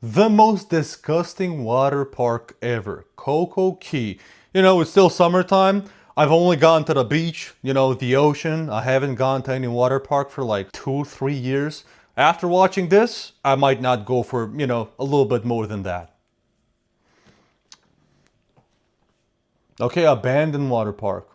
The most disgusting water park ever. Coco Key. It's still summertime. I've only gone to the beach, the ocean. I haven't gone to any water park for like 2, 3 years. After watching this, I might not go for, a little bit more than that. Okay, abandoned water park.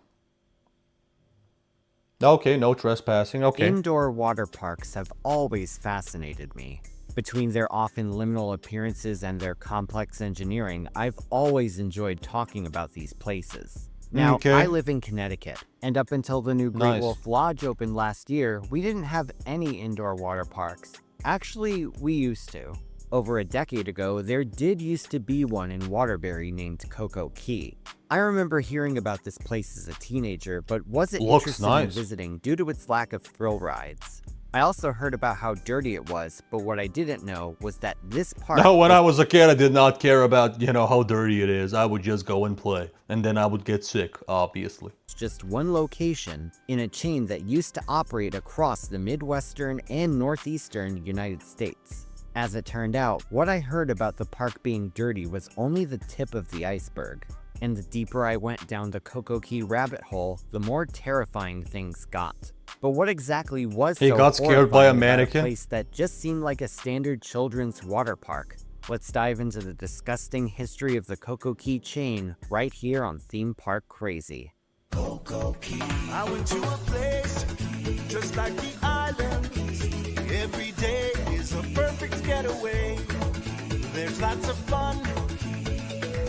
Okay, no trespassing. Okay. Indoor water parks have always fascinated me. Between their often liminal appearances and their complex engineering, I've always enjoyed talking about these places. Now, I Okay, live in Connecticut, and up until the new Great nice. Wolf Lodge opened last year, we didn't have any indoor water parks. Actually, we used to. Over a decade ago, there did used to be one in Waterbury named Coco Key. I remember hearing about this place as a teenager, but wasn't Looks interested in nice. visiting due to its lack of thrill rides. I also heard about how dirty it was, but what I didn't know was that this park No, when was I was a kid, I did not care about, how dirty it is. I would just go and play. And then I would get sick, obviously. just one location in a chain that used to operate across the Midwestern and Northeastern United States. As it turned out, what I heard about the park being dirty was only the tip of the iceberg. And the deeper I went down the Coco Key rabbit hole, the more terrifying things got. But what exactly was He so got scared by a horrifying about mannequin? place that just seemed like a standard children's water park? Let's dive into the disgusting history of the Coco Key chain right here on Theme Park Crazy. Coco Key. I went to a place just like the island. Every day is a perfect getaway. There's lots of fun.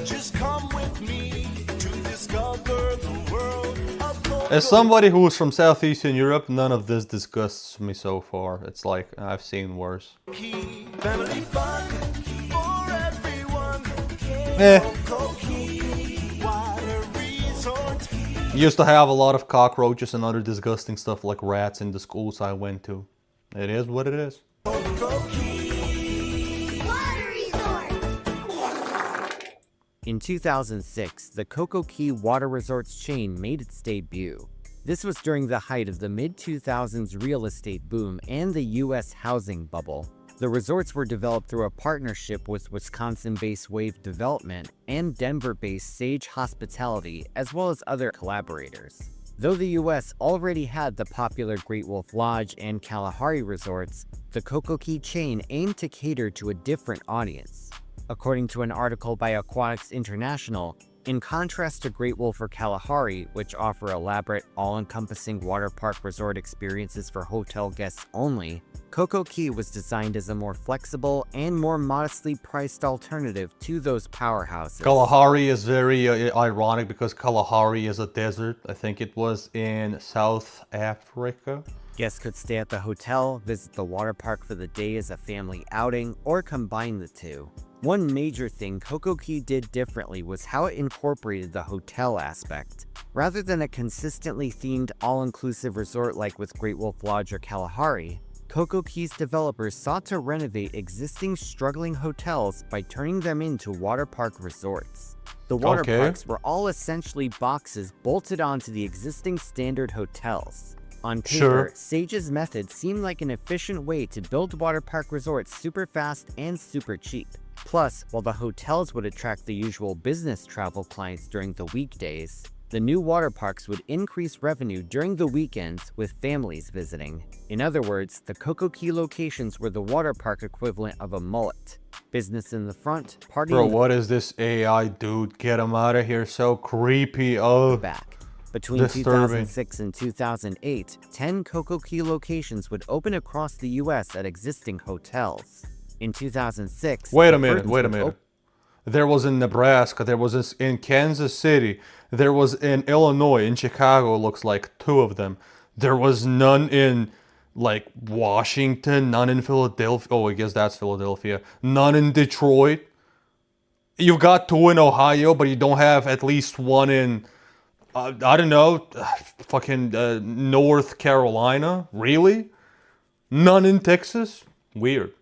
Just come with me to discover the world of Coco. As somebody who's from Southeastern Europe, none of this disgusts me so far. It's like, I've seen worse. Key. Family fun for everyone. Eh. Coco Key. Water resort. Used to have a lot of cockroaches and other disgusting stuff like rats in the schools I went to. It is what it is. Coco Key. In 2006, the Coco Key Water Resorts chain made its debut. This was during the height of the mid-2000s real estate boom and the US housing bubble. The resorts were developed through a partnership with Wisconsin-based Wave Development and Denver-based Sage Hospitality, as well as other collaborators. Though the US already had the popular Great Wolf Lodge and Kalahari resorts, the Coco Key chain aimed to cater to a different audience. According to an article by Aquatics International, in contrast to Great Wolf or Kalahari, which offer elaborate, all-encompassing water park resort experiences for hotel guests only, Coco Key was designed as a more flexible and more modestly priced alternative to those powerhouses. Kalahari is very ironic because Kalahari is a desert. I think it was in South Africa. Guests could stay at the hotel, visit the water park for the day as a family outing, or combine the two. One major thing Coco Key did differently was how it incorporated the hotel aspect. Rather than a consistently themed all-inclusive resort like with Great Wolf Lodge or Kalahari, Coco Key's developers sought to renovate existing struggling hotels by turning them into water park resorts. The water Okay. parks were all essentially boxes bolted onto the existing standard hotels. On paper, Sure. Sage's method seemed like an efficient way to build water park resorts super fast and super cheap. Plus, while the hotels would attract the usual business travel clients during the weekdays, the new water parks would increase revenue during the weekends with families visiting. In other words, the Coco Key locations were the water park equivalent of a mullet. Business in the front, party Bro, in the what is this AI dude? Get him out of here. So creepy. Oh, back. Between disturbing. 2006 and 2008, 10 Coco Key locations would open across the US at existing hotels. In 2006, Wait a the minute, first wait a would minute. There was in Nebraska, there was in Kansas City, there was in Illinois, in Chicago, looks like 2 of them. There was none in like Washington, none in Philadelphia. Oh, I guess that's Philadelphia. None in Detroit. You've got 2 in Ohio, but you don't have at least one in, I don't know, fucking North Carolina. Really? None in Texas? Weird.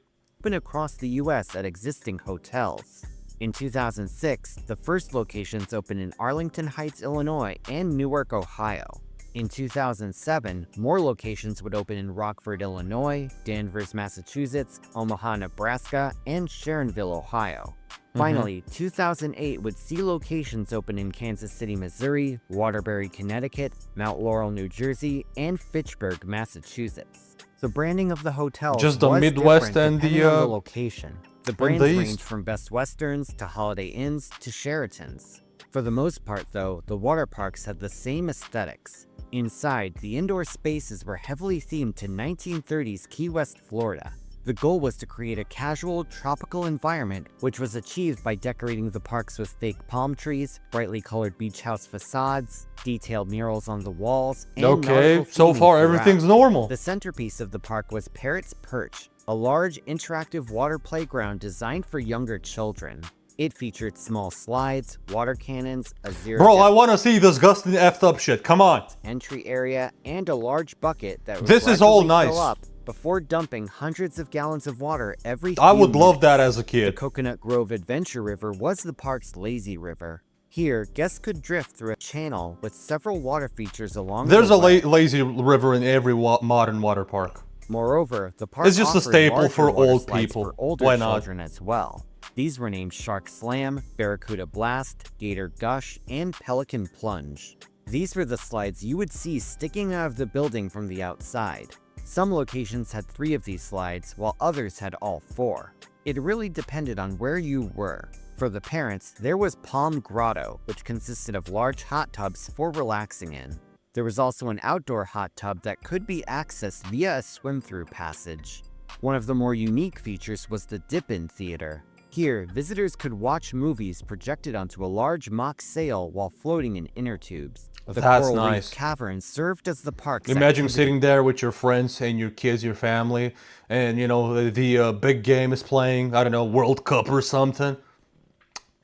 open across the US at existing hotels. In 2006, the first locations opened in Arlington Heights, Illinois, and Newark, Ohio. In 2007, more locations would open in Rockford, Illinois, Danvers, Massachusetts, Omaha, Nebraska, and Sharonville, Ohio. Finally, 2008 would see locations open in Kansas City, Missouri, Waterbury, Connecticut, Mount Laurel, New Jersey, and Fitchburg, Massachusetts. The branding of the hotels Just the was Midwest different and depending on the the location. The brands East. ranged from Best Westerns to Holiday Inns to Sheratons. For the most part, though, the water parks had the same aesthetics. Inside, the indoor spaces were heavily themed to 1930s Key West, Florida. The goal was to create a casual, tropical environment, which was achieved by decorating the parks with fake palm trees, brightly colored beach house facades, detailed murals on the walls, and okay, nautical so theming far throughout. everything's normal. The centerpiece of the park was Parrot's Perch, a large interactive water playground designed for younger children. It featured small slides, water cannons, a Bro, I zero-depth want to see disgusting effed up shit. Come on. entry area, and a large bucket that would This is all gradually nice. fill up before dumping hundreds of gallons of water every I few would love minutes. that as a The kid. Coconut Grove Adventure River was the park's lazy river. Here, guests could drift through a channel with several water features along There's the a way. lazy river in every modern water park. Moreover, the park It's just a offered staple larger for water old slides people. for older Why not? children as well. These were named Shark Slam, Barracuda Blast, Gator Gush, and Pelican Plunge. These were the slides you would see sticking out of the building from the outside. Some locations had 3 of these slides, while others had all 4. It really depended on where you were. For the parents, there was Palm Grotto, which consisted of large hot tubs for relaxing in. There was also an outdoor hot tub that could be accessed via a swim-through passage. One of the more unique features was the Dip-In Theater. Here, visitors could watch movies projected onto a large mock sail while floating in inner tubes. The That's Coral nice. Reef Cavern served as the park's Imagine activity sitting there with your friends and your kids, your family, and you know the big game is playing. I don't know, World Cup or something.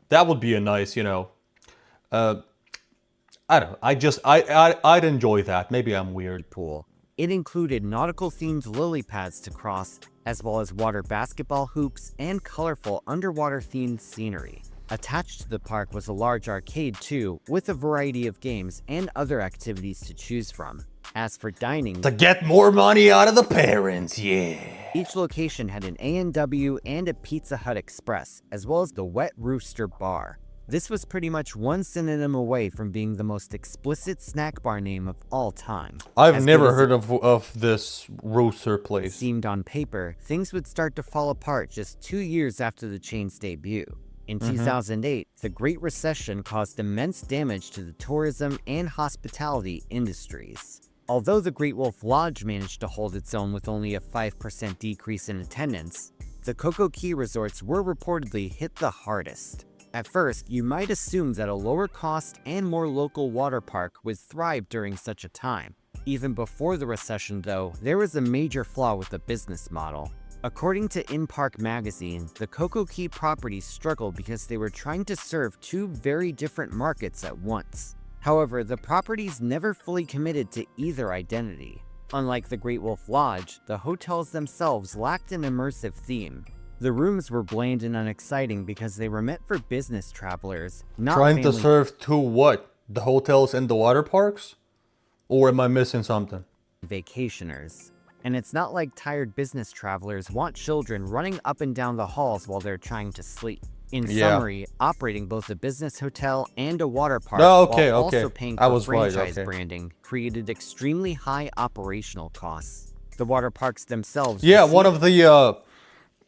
That would be a nice, you know. I don't know. I'd enjoy that. Maybe I'm weird. pool. It included nautical-themed lily pads to cross, as well as water basketball hoops and colorful underwater-themed scenery. Attached to the park was a large arcade too, with a variety of games and other activities to choose from. As for dining, To get more money out of the parents, yeah. each location had an A&W and a Pizza Hut Express, as well as the Wet Rooster Bar. This was pretty much one synonym away from being the most explicit snack bar name of all time. I've As never good as heard it of this rooster place. seemed on paper, things would start to fall apart just 2 years after the chain's debut. In 2008, the Great Recession caused immense damage to the tourism and hospitality industries. Although the Great Wolf Lodge managed to hold its own with only a 5% decrease in attendance, the Coco Key resorts were reportedly hit the hardest. At first, you might assume that a lower cost and more local water park would thrive during such a time. Even before the recession, though, there was a major flaw with the business model. According to In Park magazine, the Coco Key properties struggled because they were trying to serve 2 very different markets at once. However, the properties never fully committed to either identity. Unlike the Great Wolf Lodge, the hotels themselves lacked an immersive theme. The rooms were bland and unexciting because they were meant for business travelers, not Trying to family serve to what? The hotels and the water parks? Or am I missing something? vacationers. And it's not like tired business travelers want children running up and down the halls while they're trying to sleep. In Yeah. summary, operating both a business hotel and a water park Oh, okay, while okay. also paying I for was right, franchise okay. branding created extremely high operational costs. The water parks themselves Yeah, one received of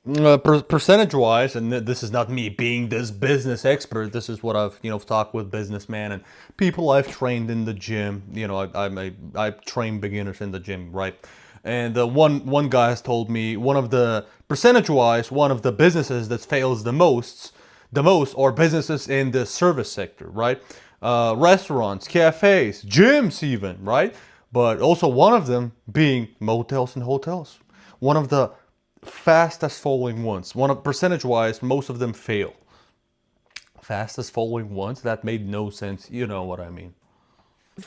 the percentage-wise, and this is not me being this business expert. This is what I've talked with businessmen and people I've trained in the gym. I train beginners in the gym, right? And one guy has told me one of the percentage-wise, one of the businesses that fails the most are businesses in the service sector, right? Restaurants, cafes, gyms, even, right? But also one of them being motels and hotels. One of the fastest falling ones. Percentage-wise, most of them fail. Fastest falling ones? That made no sense. You know what I mean.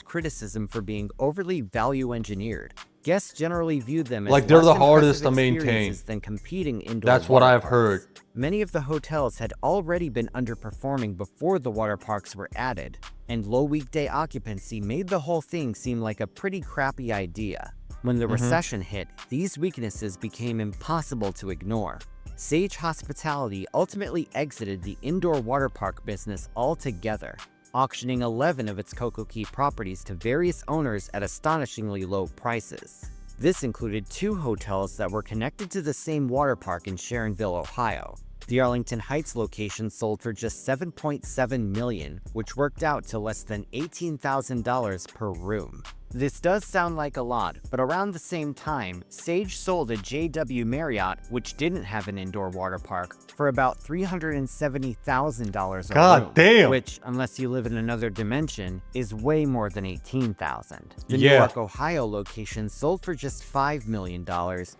criticism for being overly value engineered. Guests generally view them as Like, they're less the hardest impressive to maintain. experiences than competing indoor That's what water I've heard. parks. Many of the hotels had already been underperforming before the water parks were added, and low weekday occupancy made the whole thing seem like a pretty crappy idea. When the recession hit, these weaknesses became impossible to ignore. Sage Hospitality ultimately exited the indoor water park business altogether, auctioning 11 of its Cocoa Key properties to various owners at astonishingly low prices. This included 2 hotels that were connected to the same water park in Sharonville, Ohio. The Arlington Heights location sold for just $7.7 million, which worked out to less than $18,000 per room. This does sound like a lot, but around the same time, Sage sold a JW Marriott, which didn't have an indoor water park, for about $370,000 a God room, damn. which, unless you live in another dimension, is way more than $18,000. The Yeah. Newark, Ohio location sold for just $5 million.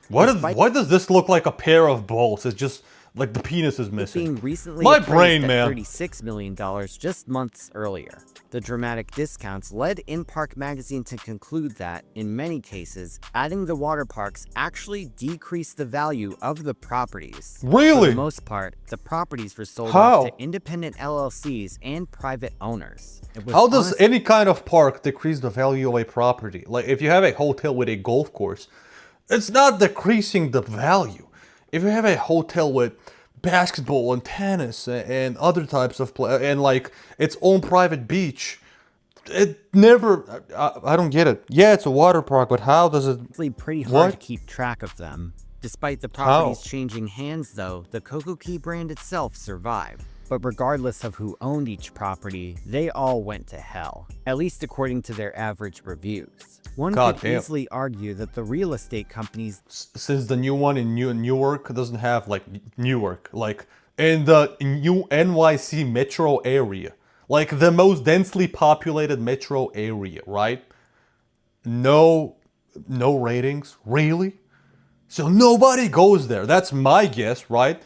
Why does this look like a pair of balls? It's just like the penis is missing. Being recently My appraised brain, at man. $36 million just months earlier. The dramatic discounts led In-Park magazine to conclude that, in many cases, adding the water parks actually decreased the value of the properties. For Really? the most part, the properties were sold How? off to independent LLCs and private owners. It was How does honestly any kind of park decrease the value of a property? Like, if you have a hotel with a golf course, it's not decreasing the value. If you have a hotel with basketball and tennis and other types of play, and like its own private beach, it never. I don't get it. Yeah, it's a water park, but how does it? pretty hard What? to keep track of them. Despite the properties changing hands, though, the Cocoa Key brand itself survived. But regardless of who owned each property, they all went to hell, at least according to their average reviews. One God could damn. easily argue that the real estate companies Since the new one in Newark doesn't have like Newark, like in the new NYC metro area, like the most densely populated metro area, right? No ratings, really? So nobody goes there. That's my guess, right?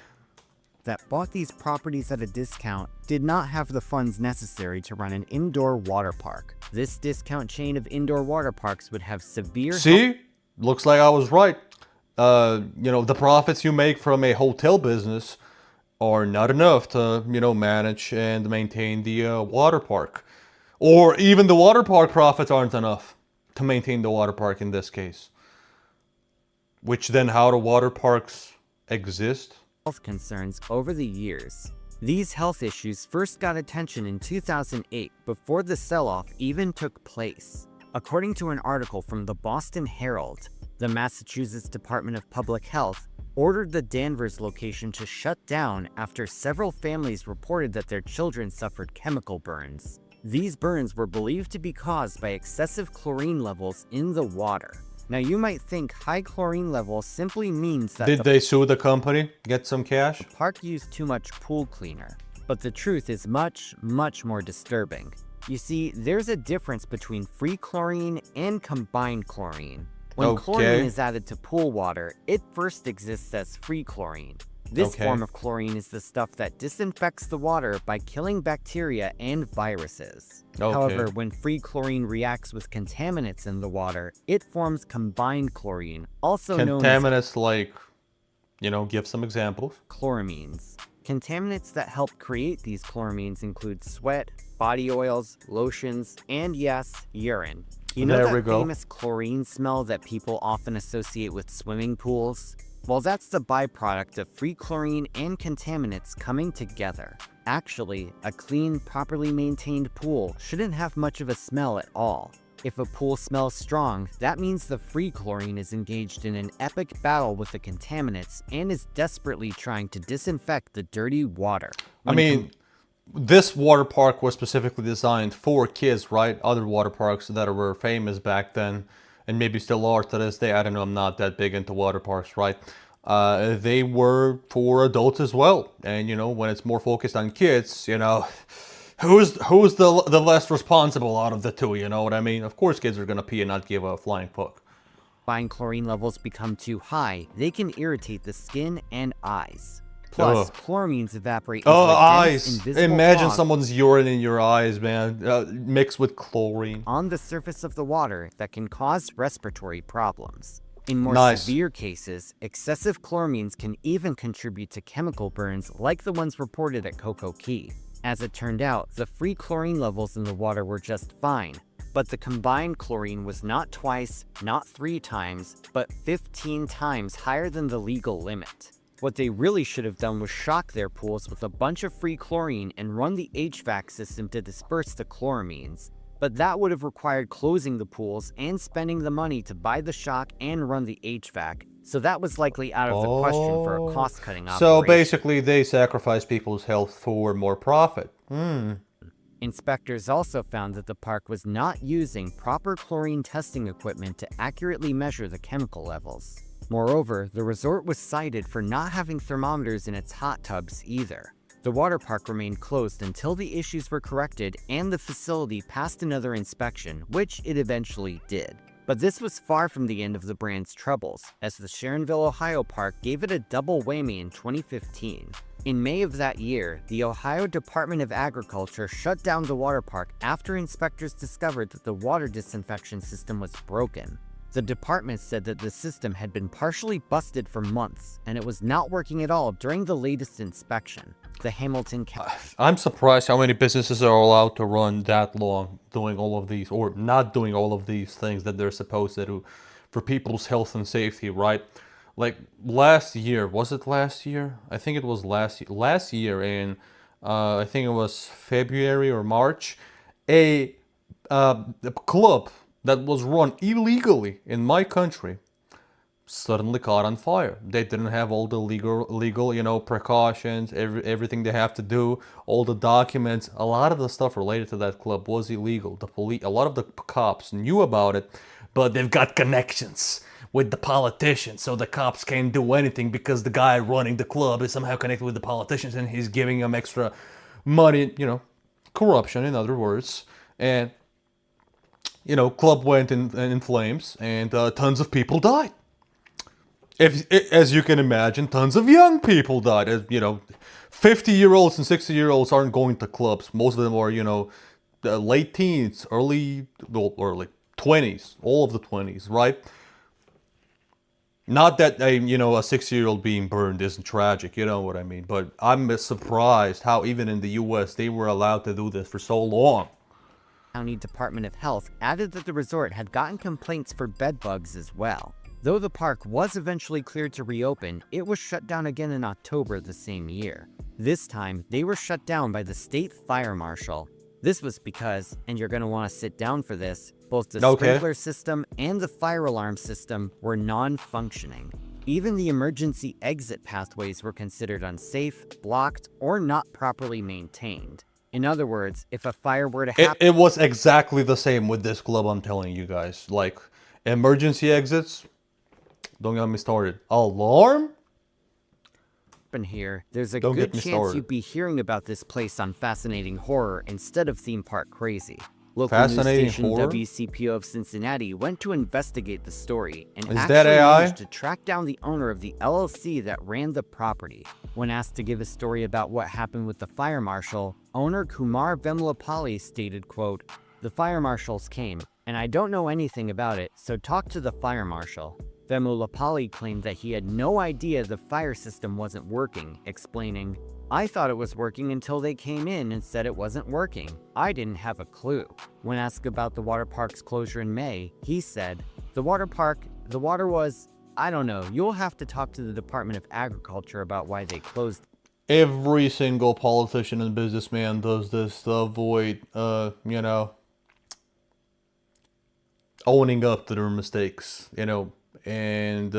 that bought these properties at a discount did not have the funds necessary to run an indoor water park. This discount chain of indoor water parks would have severe See? Looks like I was right. The profits you make from a hotel business are not enough to, manage and maintain the water park. Or even the water park profits aren't enough to maintain the water park in this case. Which then, how do water parks exist? health concerns over the years. These health issues first got attention in 2008 before the sell-off even took place. According to an article from the Boston Herald, the Massachusetts Department of Public Health ordered the Danvers location to shut down after several families reported that their children suffered chemical burns. These burns were believed to be caused by excessive chlorine levels in the water. Now you might think high chlorine level simply means that Did they sue the company? Get some cash? the park used too much pool cleaner. But the truth is much, much more disturbing. You see, there's a difference between free chlorine and combined chlorine. When chlorine is added to pool water, it first exists as free chlorine. This form of chlorine is the stuff that disinfects the water by killing bacteria and viruses. However, when free chlorine reacts with contaminants in the water, it forms combined chlorine, also known as Contaminants like, give some examples. chloramines. Contaminants that help create these chloramines include sweat, body oils, lotions, and yes, urine. You know There we that go. famous chlorine smell that people often associate with swimming pools? Well, that's the byproduct of free chlorine and contaminants coming together. Actually, a clean, properly maintained pool shouldn't have much of a smell at all. If a pool smells strong, that means the free chlorine is engaged in an epic battle with the contaminants and is desperately trying to disinfect the dirty water. This water park was specifically designed for kids, right? Other water parks that were famous back then, and maybe still are to this day. I don't know, I'm not that big into water parks, right? They were for adults as well. And, when it's more focused on kids, who's the less responsible out of the two, you know what I mean? Of course kids are going to pee and not give a flying fuck. Fine chlorine levels become too high, they can irritate the skin and eyes. Plus, Ugh. chloramines evaporate into Oh, a dense, eyes. invisible Imagine fog someone's urine in your eyes, man, mixed with chlorine. on the surface of the water that can cause respiratory problems. In more Nice. severe cases, excessive chloramines can even contribute to chemical burns like the ones reported at Coco Key. As it turned out, the free chlorine levels in the water were just fine, but the combined chlorine was not twice, not 3 times, but 15 times higher than the legal limit. What they really should have done was shock their pools with a bunch of free chlorine and run the HVAC system to disperse the chloramines. But that would have required closing the pools and spending the money to buy the shock and run the HVAC, so that was likely out of the question for a cost-cutting operation. So basically, they sacrifice people's health for more profit. Inspectors also found that the park was not using proper chlorine testing equipment to accurately measure the chemical levels. Moreover, the resort was cited for not having thermometers in its hot tubs either. The water park remained closed until the issues were corrected and the facility passed another inspection, which it eventually did. But this was far from the end of the brand's troubles, as the Sharonville, Ohio park gave it a double whammy in 2015. In May of that year, the Ohio Department of Agriculture shut down the water park after inspectors discovered that the water disinfection system was broken. The department said that the system had been partially busted for months, and it was not working at all during the latest inspection. The Hamilton County. I'm surprised how many businesses are allowed to run that long doing all of these, or not doing all of these things that they're supposed to do for people's health and safety, right? Like last year, was it last year? I think it was last year in, I think it was February or March, a club that was run illegally in my country suddenly caught on fire. They didn't have all the legal, precautions, everything they have to do, all the documents. A lot of the stuff related to that club was illegal. A lot of the cops knew about it, but they've got connections with the politicians, so the cops can't do anything because the guy running the club is somehow connected with the politicians and he's giving them extra money, corruption in other words. And club went in flames and tons of people died. As you can imagine, tons of young people died. 50-year-olds and 60-year-olds aren't going to clubs. Most of them are, late teens, early 20s, all of the 20s, right? Not that a 60-year-old being burned isn't tragic, you know what I mean? But I'm surprised how even in the U.S. they were allowed to do this for so long. County Department of Health added that the resort had gotten complaints for bed bugs as well. Though the park was eventually cleared to reopen, it was shut down again in October the same year. This time, they were shut down by the state fire marshal. This was because, and you're going to want to sit down for this, both the sprinkler system and the fire alarm system were non-functioning. Even the emergency exit pathways were considered unsafe, blocked, or not properly maintained. In other words, if a fire were to happen... It was exactly the same with this club, I'm telling you guys. Like, emergency exits, don't get me started. Alarm? Here, there's a good chance you'd be hearing about this place on Fascinating Horror instead of Theme Park Crazy. Local news station WCPO of Cincinnati went to investigate the story and actually managed to track down the owner of the LLC that ran the property. When asked to give a story about what happened with the fire marshal, owner Kumar Vemulapalli stated, quote, "The fire marshals came, and I don't know anything about it, so talk to the fire marshal." Vemulapalli claimed that he had no idea the fire system wasn't working, explaining, "I thought it was working until they came in and said it wasn't working. I didn't have a clue." When asked about the water park's closure in May, he said, the water was, I don't know, you'll have to talk to the Department of Agriculture about why they closed." Every single politician and businessman does this to avoid, owning up to their mistakes, and,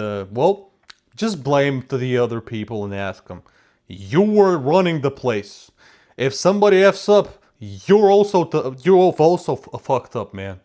just blame to the other people and ask them, you were running the place. If somebody F's up, you're also fucked up, man.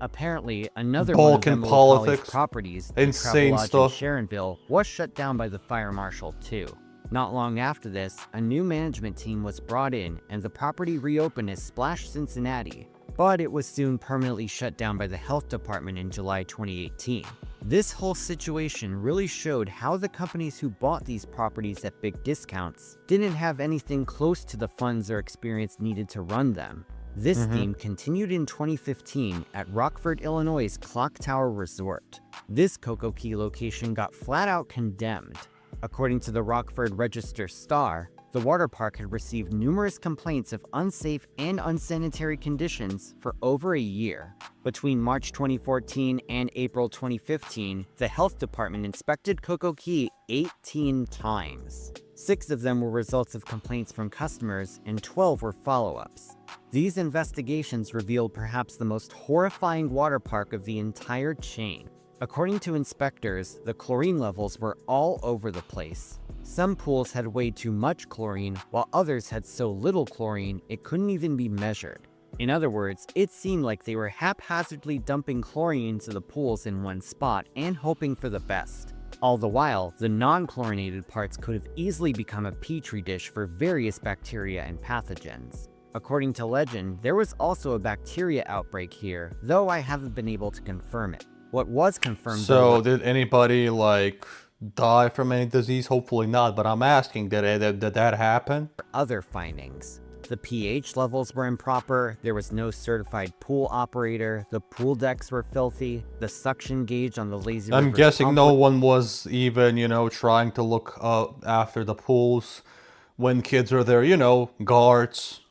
Apparently, another Balkan one of politics, properties, insane stuff, in Sharonville, was shut down by the fire marshal too. Not long after this, a new management team was brought in and the property reopened as Splash Cincinnati, but it was soon permanently shut down by the health department in July 2018. This whole situation really showed how the companies who bought these properties at big discounts didn't have anything close to the funds or experience needed to run them. This theme continued in 2015 at Rockford, Illinois' Clock Tower Resort. This Coco Key location got flat out condemned. According to the Rockford Register-Star, the water park had received numerous complaints of unsafe and unsanitary conditions for over a year. Between March 2014 and April 2015, the health department inspected Coco Key 18 times. 6 of them were results of complaints from customers, and 12 were follow-ups. These investigations revealed perhaps the most horrifying water park of the entire chain. According to inspectors, the chlorine levels were all over the place. Some pools had way too much chlorine, while others had so little chlorine it couldn't even be measured. In other words, it seemed like they were haphazardly dumping chlorine into the pools in one spot and hoping for the best. All the while, the non-chlorinated parts could have easily become a petri dish for various bacteria and pathogens. According to legend, there was also a bacteria outbreak here, though I haven't been able to confirm it. What was confirmed So did anybody like die from any disease? Hopefully not, but I'm asking, did that happen? other findings. The pH levels were improper, there was no certified pool operator, the pool decks were filthy, the suction gauge on the lazy I'm river's guessing pump no one was even, trying to look after the pools when kids are there, guards.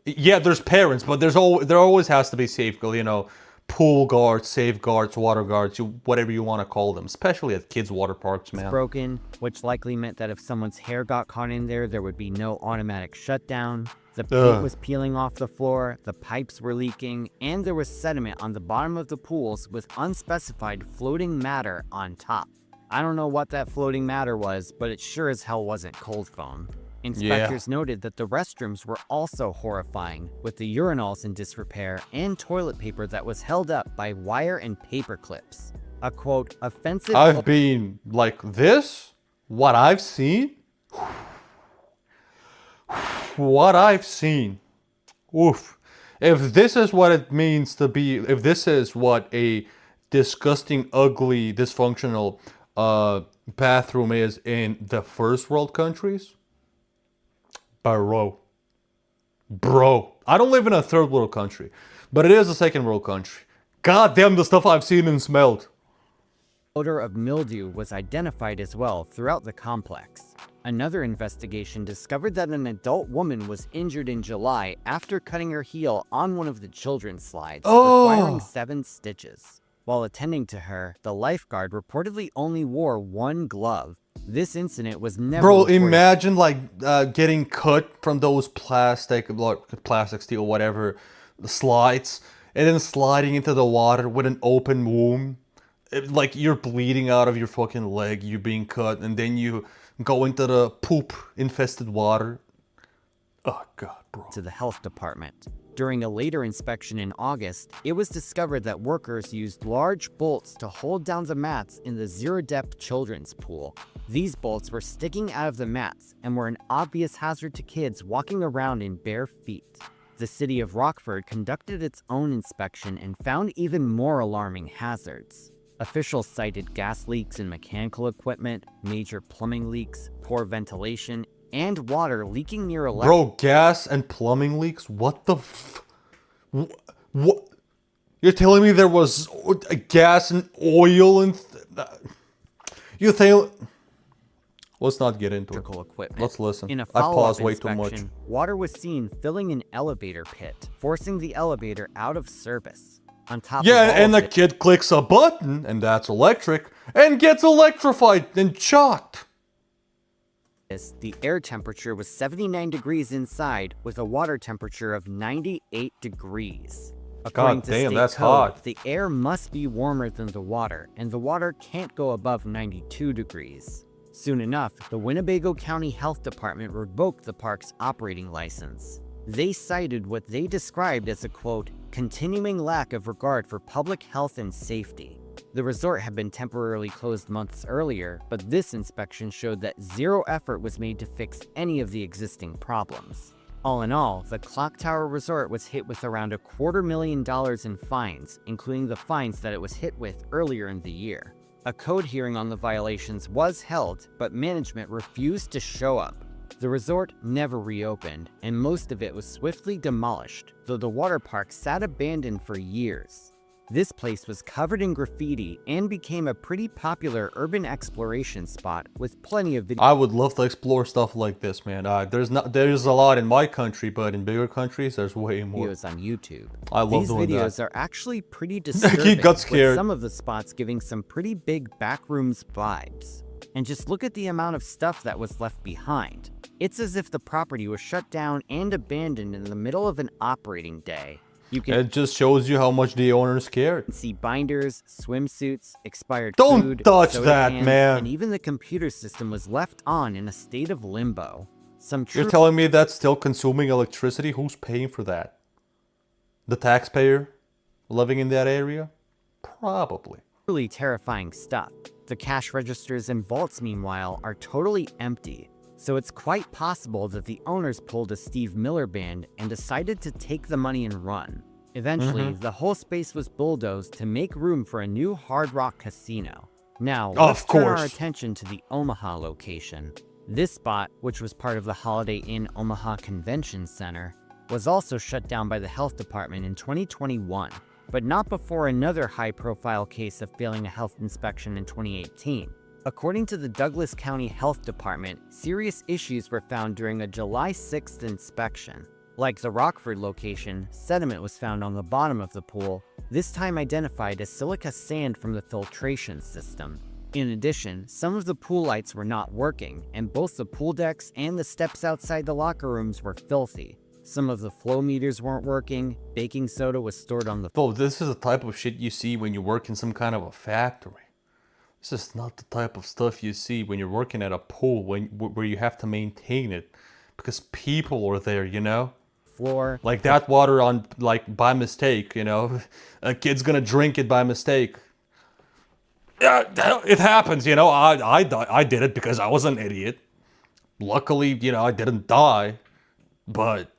Yeah, there's parents, but there always has to be safeguards, pool guards, safeguards, water guards, whatever you want to call them, especially at kids' water parks, man. broken, which likely meant that if someone's hair got caught in there, there would be no automatic shutdown. The paint was peeling off the floor, the pipes were leaking, and there was sediment on the bottom of the pools with unspecified floating matter on top. I don't know what that floating matter was, but it sure as hell wasn't cold foam. Inspectors noted that the restrooms were also horrifying, with the urinals in disrepair and toilet paper that was held up by wire and paper clips. A quote, offensive... I've been like this? What I've seen? What I've seen. Oof. If this is what it means to be, if this is what a disgusting, ugly, dysfunctional bathroom is in the first world countries, Bro. I don't live in a third world country, but it is a second world country. God damn the stuff I've seen and smelled. odor of mildew was identified as well throughout the complex. Another investigation discovered that an adult woman was injured in July after cutting her heel on one of the children's slides, requiring 7 stitches. While attending to her, the lifeguard reportedly only wore 1 glove. This incident was never Bro, reported. imagine getting cut from those plastic steel, whatever, slides, and then sliding into the water with an open wound. Like you're bleeding out of your fucking leg, you're being cut, and then you go into the poop infested water. Oh god, bro. To the health department. During a later inspection in August, it was discovered that workers used large bolts to hold down the mats in the zero-depth children's pool. These bolts were sticking out of the mats and were an obvious hazard to kids walking around in bare feet. The city of Rockford conducted its own inspection and found even more alarming hazards. Officials cited gas leaks in mechanical equipment, major plumbing leaks, poor ventilation, and water leaking near electric... Bro, gas and plumbing leaks? What the what? You're telling me there was gas and oil and... You think... Let's not get into it. equipment. Let's listen. In a I follow-up pause way too much. inspection, water was seen filling an elevator pit, forcing the elevator out of service. On top of Yeah, all and of the kid clicks a button, and that's electric, and gets electrified and shocked. the air temperature was 79 degrees inside with a water temperature of 98 degrees. According to damn, state that's code, hot. the air must be warmer than the water, and the water can't go above 92 degrees. Soon enough, the Winnebago County Health Department revoked the park's operating license. They cited what they described as a, quote, continuing lack of regard for public health and safety. The resort had been temporarily closed months earlier, but this inspection showed that zero effort was made to fix any of the existing problems. All in all, the Clock Tower Resort was hit with around $250,000 in fines, including the fines that it was hit with earlier in the year. A code hearing on the violations was held, but management refused to show up. The resort never reopened, and most of it was swiftly demolished, though the water park sat abandoned for years. This place was covered in graffiti and became a pretty popular urban exploration spot with plenty of I would love to explore stuff like this, man. There's a lot in my country, but in bigger countries, there's way more. videos on YouTube. I love These doing videos that. are actually pretty disturbing, got with scared. some of the spots giving some pretty big backrooms vibes. And just look at the amount of stuff that was left behind. It's as if the property was shut down and abandoned in the middle of an operating day. You can It just shows you how much the owners cared. see binders, swimsuits, expired Don't food, touch soda that, cans, man. and even the computer system was left on in a state of limbo. Some You're telling me that's still consuming electricity? Who's paying for that? The taxpayer living in that area? Probably. truly terrifying stuff. The cash registers and vaults, meanwhile, are totally empty. So it's quite possible that the owners pulled a Steve Miller Band and decided to take the money and run. Eventually, the whole space was bulldozed to make room for a new Hard Rock casino. Now, let's turn our course. attention to the Omaha location. This spot, which was part of the Holiday Inn Omaha Convention Center, was also shut down by the health department in 2021, but not before another high-profile case of failing a health inspection in 2018. According to the Douglas County Health Department, serious issues were found during a July 6th inspection. Like the Rockford location, sediment was found on the bottom of the pool, this time identified as silica sand from the filtration system. In addition, some of the pool lights were not working, and both the pool decks and the steps outside the locker rooms were filthy. Some of the flow meters weren't working, baking soda was stored on the Oh, this is the type of shit you see when you work in some kind of a factory. This is not the type of stuff you see when you're working at a pool where you have to maintain it because people are there, you know? floor. Like that water on, like, by mistake, you know? A kid's gonna drink it by mistake. Yeah, it happens, you know? I did it because I was an idiot. Luckily, you know, I didn't die, but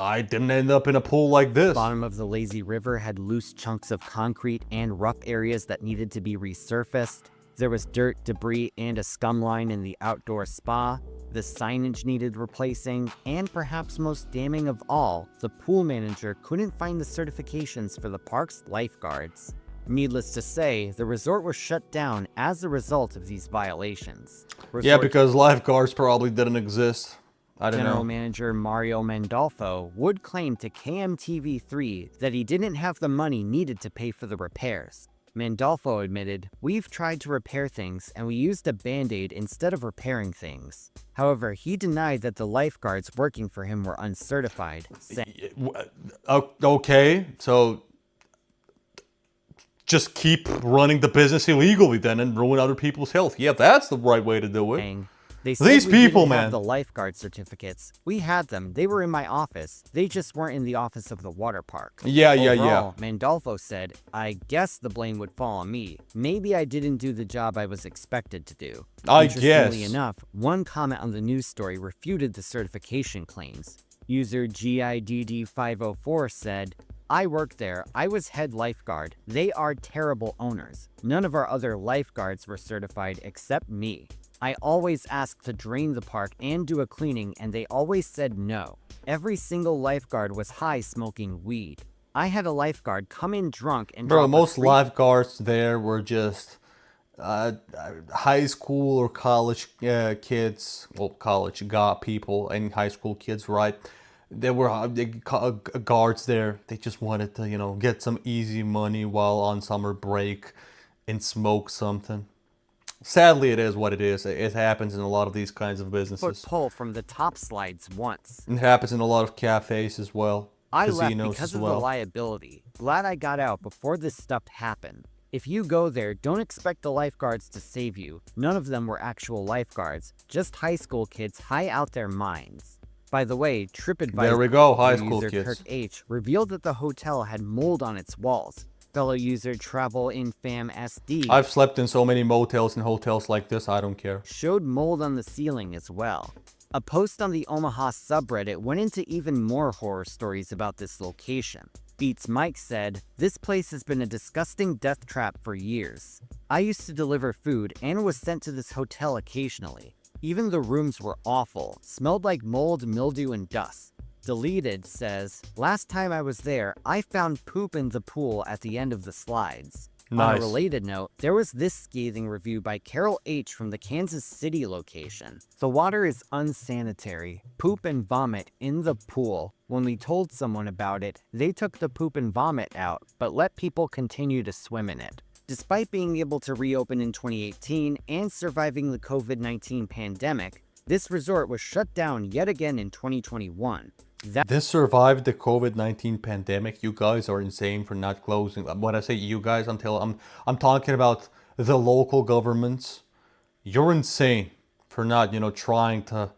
I didn't end up in a pool like this. Bottom of the lazy river had loose chunks of concrete and rough areas that needed to be resurfaced. There was dirt, debris, and a scum line in the outdoor spa. The signage needed replacing, and perhaps most damning of all, the pool manager couldn't find the certifications for the park's lifeguards. Needless to say, the resort was shut down as a result of these violations. Yeah, because lifeguards probably didn't exist. I don't General know. Manager Mario Mandolfo would claim to KMTV3 that he didn't have the money needed to pay for the repairs. Mandolfo admitted, "We've tried to repair things and we used a band-aid instead of repairing things." However, he denied that the lifeguards working for him were uncertified, saying, Okay, so just keep running the business illegally then and ruin other people's health. Yeah, that's the right way to do it. "They said These we people, didn't man. have the lifeguard certificates. We had them. They were in my office. They just weren't in the office of the water park." Yeah. Overall, Mandolfo said, "I guess the blame would fall on me. Maybe I didn't do the job I was expected to do." I Interestingly guess. enough, one comment on the news story refuted the certification claims. User GIDD504 said, "I worked there. I was head lifeguard. They are terrible owners. None of our other lifeguards were certified except me. I always asked to drain the park and do a cleaning, and they always said no. Every single lifeguard was high smoking weed. I had a lifeguard come in drunk and Bro, drop a most free lifeguards there were just high school or college kids. Well, college people and high school kids, right? There were guards there. They just wanted to, you know, get some easy money while on summer break and smoke something. Sadly, it is what it is. It happens in a lot of these kinds of foot businesses. pull from the top slides once. It happens in a lot of cafes as well. I left Casinos because as of the well. liability. Glad I got out before this stuff happened. If you go there, don't expect the lifeguards to save you. None of them were actual lifeguards, just high school kids high out their minds." By the way, TripAdvisor There we go, high user school kids. Kirk H revealed that the hotel had mold on its walls. Fellow user Travel Infam SD I've slept in so many motels and hotels like this, I don't care. showed mold on the ceiling as well. A post on the Omaha subreddit went into even more horror stories about this location. Beats Mike said, "This place has been a disgusting death trap for years. I used to deliver food and was sent to this hotel occasionally. Even the rooms were awful, smelled like mold, mildew, and dust." Deleted says, "Last time I was there, I found poop in the pool at the end of the slides." On a Nice. related note, there was this scathing review by Carol H. from the Kansas City location. "The water is unsanitary. Poop and vomit in the pool. When we told someone about it, they took the poop and vomit out, but let people continue to swim in it." Despite being able to reopen in 2018 and surviving the COVID-19 pandemic, this resort was shut down yet again in 2021. This survived the COVID-19 pandemic. You guys are insane for not closing. When I say you guys, I'm talking about the local governments. You're insane for not, trying to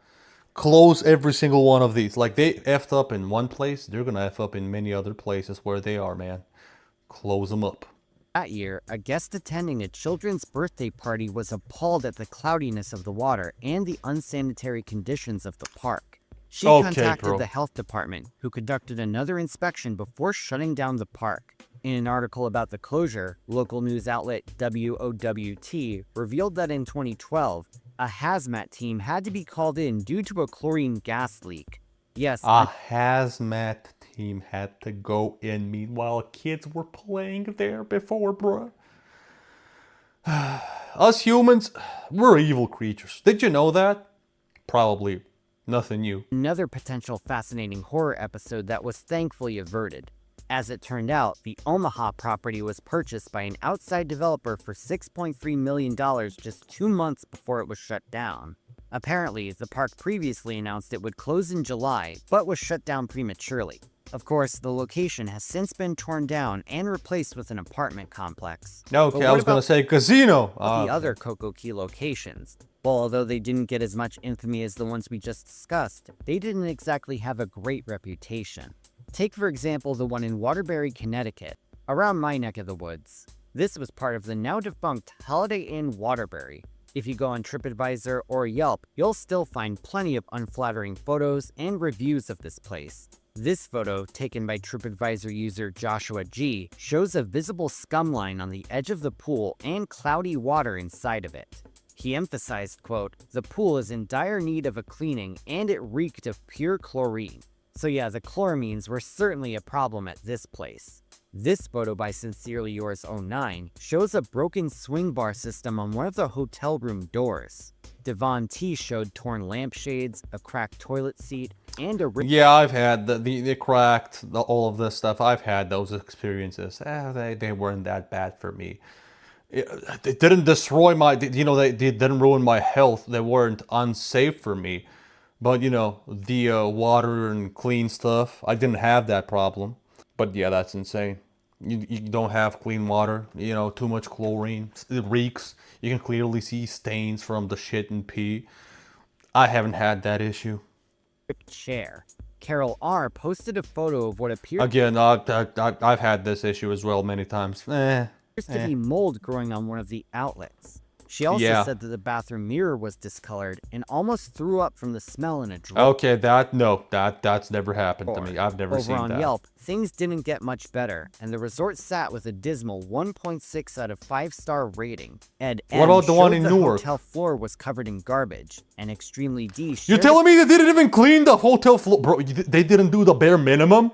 close every single one of these. Like, they effed up in one place, they're gonna F up in many other places where they are, man. Close them up. That year, a guest attending a children's birthday party was appalled at the cloudiness of the water and the unsanitary conditions of the park. She Okay, contacted bro. the health department, who conducted another inspection before shutting down the park. In an article about the closure, local news outlet WOWT revealed that in 2012, a hazmat team had to be called in due to a chlorine gas leak. Yes, A hazmat team had to go in. Meanwhile, kids were playing there before, bruh. Us humans, we're evil creatures. Did you know that? Probably nothing new. another potential fascinating horror episode that was thankfully averted. As it turned out, the Omaha property was purchased by an outside developer for $6.3 million just 2 months before it was shut down. Apparently, the park previously announced it would close in July, but was shut down prematurely. Of course, the location has since been torn down and replaced with an apartment complex. But Okay, I what was gonna about say casino. the other Coco Key locations? Well, although they didn't get as much infamy as the ones we just discussed, they didn't exactly have a great reputation. Take, for example, the one in Waterbury, Connecticut, around my neck of the woods. This was part of the now-defunct Holiday Inn Waterbury. If you go on TripAdvisor or Yelp, you'll still find plenty of unflattering photos and reviews of this place. This photo, taken by TripAdvisor user Joshua G, shows a visible scum line on the edge of the pool and cloudy water inside of it. He emphasized, quote, "The pool is in dire need of a cleaning and it reeked of pure chlorine." So yeah, the chloramines were certainly a problem at this place. This photo by Sincerely Yours 09 shows a broken swing bar system on one of the hotel room doors. Devon T showed torn lampshades, a cracked toilet seat, and a Yeah, I've had the cracked, all of this stuff. I've had those experiences. They weren't that bad for me. They didn't destroy they didn't ruin my health. They weren't unsafe for me. But, the water and clean stuff, I didn't have that problem. But yeah, that's insane. You don't have clean water, too much chlorine. It reeks. You can clearly see stains from the shit and pee. I haven't had that issue. ripped chair. Carol R posted a photo of what appears Again, I've had this issue as well many times. to be mold growing on one of the outlets. She also Yeah. said that the bathroom mirror was discolored and almost threw up from the smell in a drawer. Okay, that's never happened to me. I've never seen Over on that. Yelp, things didn't get much better, and the resort sat with a dismal 1.6 out of 5-star rating. Ed What M about the one showed in the Newark? hotel floor was covered in garbage, and Extremely D You're shared telling me they didn't even clean the hotel floor? Bro, they didn't do the bare minimum?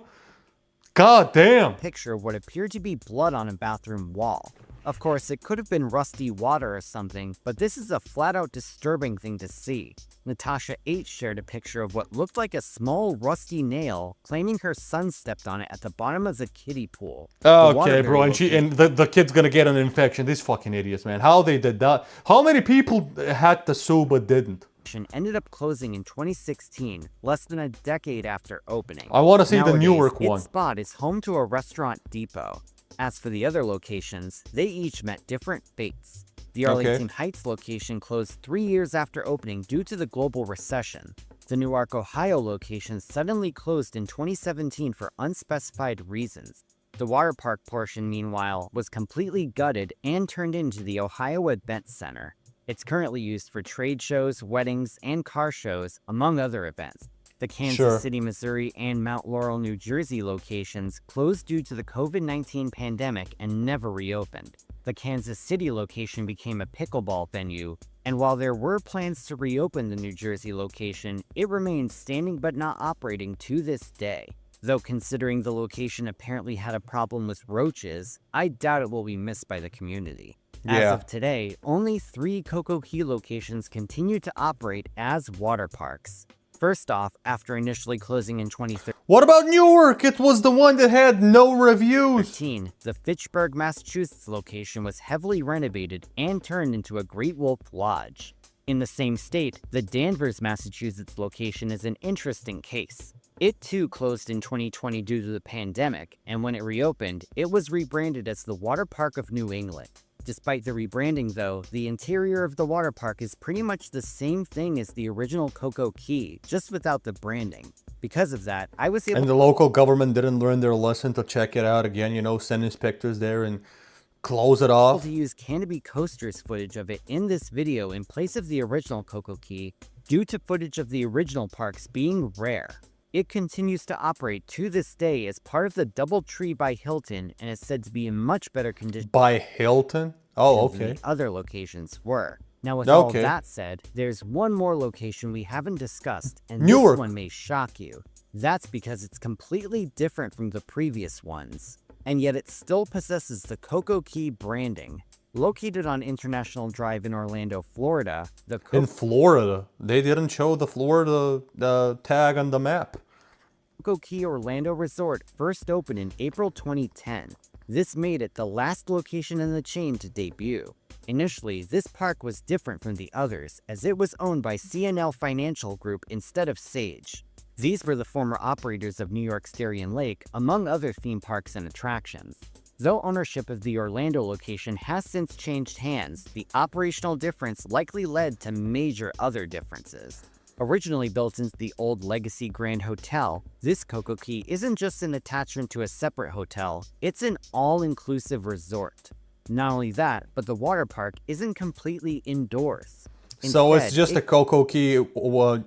God damn. a picture of what appeared to be blood on a bathroom wall. Of course, it could have been rusty water or something, but this is a flat-out disturbing thing to see. Natasha H shared a picture of what looked like a small rusty nail, claiming her son stepped on it at the bottom of the kiddie pool. The Okay, Waterbury bro, and the kid's gonna get an infection. These fucking idiots, man. How they did that? How many people had to sue but didn't? location ended up closing in 2016, less than a decade after opening. I want to see the Nowadays, Newark its one. spot is home to a restaurant depot. As for the other locations, they each met different fates. The Arlington Heights location closed 3 years after opening due to the global recession. The Newark, Ohio location suddenly closed in 2017 for unspecified reasons. The Waterpark portion, meanwhile, was completely gutted and turned into the Ohio Event Center. It's currently used for trade shows, weddings, and car shows, among other events. The Kansas Sure. City, Missouri, and Mount Laurel, New Jersey locations closed due to the COVID-19 pandemic and never reopened. The Kansas City location became a pickleball venue, and while there were plans to reopen the New Jersey location, it remains standing but not operating to this day. Though considering the location apparently had a problem with roaches, I doubt it will be missed by the community. As Yeah. of today, only 3 Cocoa Key locations continue to operate as water parks. First off, after initially closing in 2013, What about Newark? It was the one that had no reviews. the Fitchburg, Massachusetts location was heavily renovated and turned into a Great Wolf Lodge. In the same state, the Danvers, Massachusetts location is an interesting case. It too closed in 2020 due to the pandemic, and when it reopened, it was rebranded as the Waterpark of New England. Despite the rebranding though, the interior of the water park is pretty much the same thing as the original Cocoa Key, just without the branding. Because of that, I was able And the local government didn't learn their lesson to check it out again, you know, send inspectors there and close it off. to use Canopy Coaster's footage of it in this video in place of the original Cocoa Key, due to footage of the original parks being rare. It continues to operate to this day as part of the DoubleTree by Hilton and is said to be in much better condition By Hilton? Oh, than okay. the other locations were. Now with all Okay. that said, there's one more location we haven't discussed, and Newark. this one may shock you. That's because it's completely different from the previous ones, and yet it still possesses the Cocoa Key branding. Located on International Drive in Orlando, Florida, the In Florida. They didn't show the Florida tag on the map. Cocoa Key Orlando Resort first opened in April 2010. This made it the last location in the chain to debut. Initially, this park was different from the others, as it was owned by CNL Financial Group instead of Sage. These were the former operators of New York's Darien Lake, among other theme parks and attractions. Though ownership of the Orlando location has since changed hands, the operational difference likely led to major other differences. Originally built into the old Legacy Grand Hotel, this Cocoa Key isn't just an attachment to a separate hotel, it's an all-inclusive resort. Not only that, but the water park isn't completely indoors. So it's Instead, just a Cocoa Key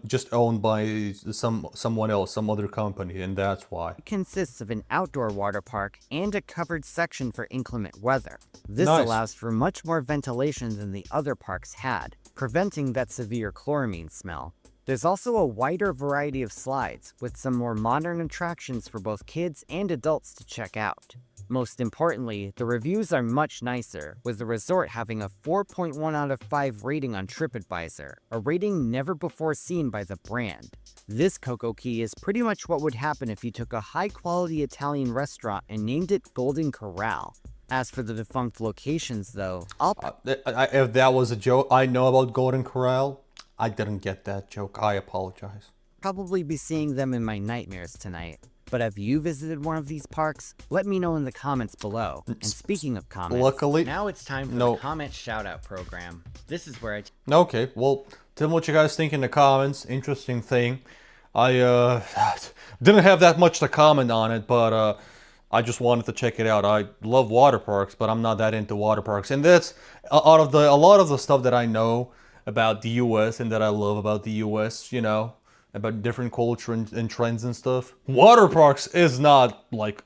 just owned by someone else, some other company, and that's why. It consists of an outdoor water park and a covered section for inclement weather. This Nice. allows for much more ventilation than the other parks had, preventing that severe chloramine smell. There's also a wider variety of slides, with some more modern attractions for both kids and adults to check out. Most importantly, the reviews are much nicer, with the resort having a 4.1 out of 5 rating on TripAdvisor, a rating never before seen by the brand. This Cocoa Key is pretty much what would happen if you took a high-quality Italian restaurant and named it Golden Corral. As for the defunct locations though, If that was a joke, I know about Golden Corral. I didn't get that joke. I apologize. probably be seeing them in my nightmares tonight. But have you visited one of these parks? Let me know in the comments below. And speaking of comments, Luckily, now it's time for no. the comment shoutout program. This is where I Okay, well, tell me what you guys think in the comments. Interesting thing. I didn't have that much to comment on it, but I just wanted to check it out. I love water parks, but I'm not that into water parks. And that's a lot of the stuff that I know about the US and that I love about the US, you know, about different culture and trends and stuff. Water parks is not like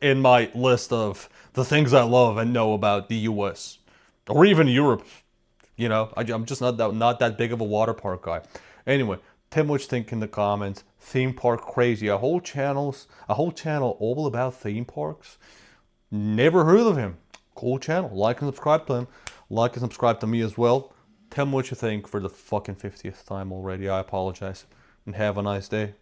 in my list of the things I love and know about the US or even Europe. You know, I'm just not that big of a water park guy. Anyway, tell me what you think in the comments. Theme park crazy, a whole channel all about theme parks. Never heard of him. Cool channel. Like and subscribe to him. Like and subscribe to me as well. Tell me what you think for the fucking 50th time already. I apologize. And have a nice day.